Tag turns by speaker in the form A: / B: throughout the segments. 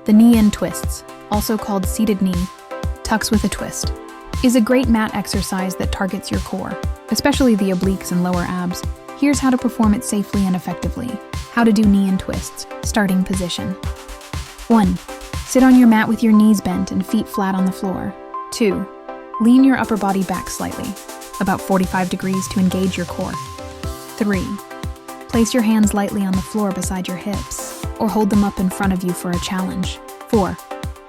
A: The knee-in twists, also called seated knee, tucks with a twist, is a great mat exercise that targets your core, especially the obliques and lower abs. Here's how to perform it safely and effectively. How to do knee-in twists. Starting position. 1. Sit on your mat with your knees bent and feet flat on the floor. 2. Lean your upper body back slightly, about 45 degrees to engage your core. 3. Place your hands lightly on the floor beside your hips, or hold them up in front of you for a challenge. 4.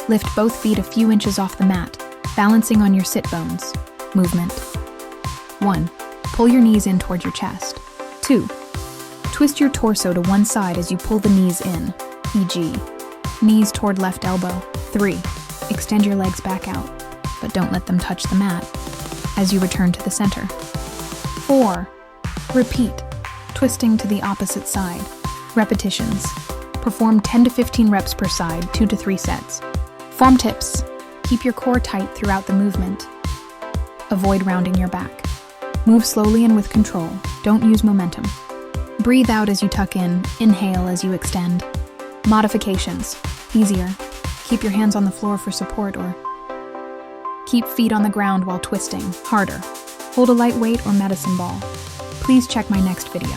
A: Lift both feet a few inches off the mat, balancing on your sit bones. Movement. 1. Pull your knees in toward your chest. 2. Twist your torso to one side as you pull the knees in, e.g., knees toward left elbow. 3. Extend your legs back out, but don't let them touch the mat as you return to the center. 4. Repeat, twisting to the opposite side. Repetitions. Perform 10 to 15 reps per side, 2 to 3 sets. Form tips. Keep your core tight throughout the movement. Avoid rounding your back. Move slowly and with control. Don't use momentum. Breathe out as you tuck in, inhale as you extend. Modifications. Easier. Keep your hands on the floor for support, or keep feet on the ground while twisting. Harder. Hold a light weight or medicine ball. Please check my next video.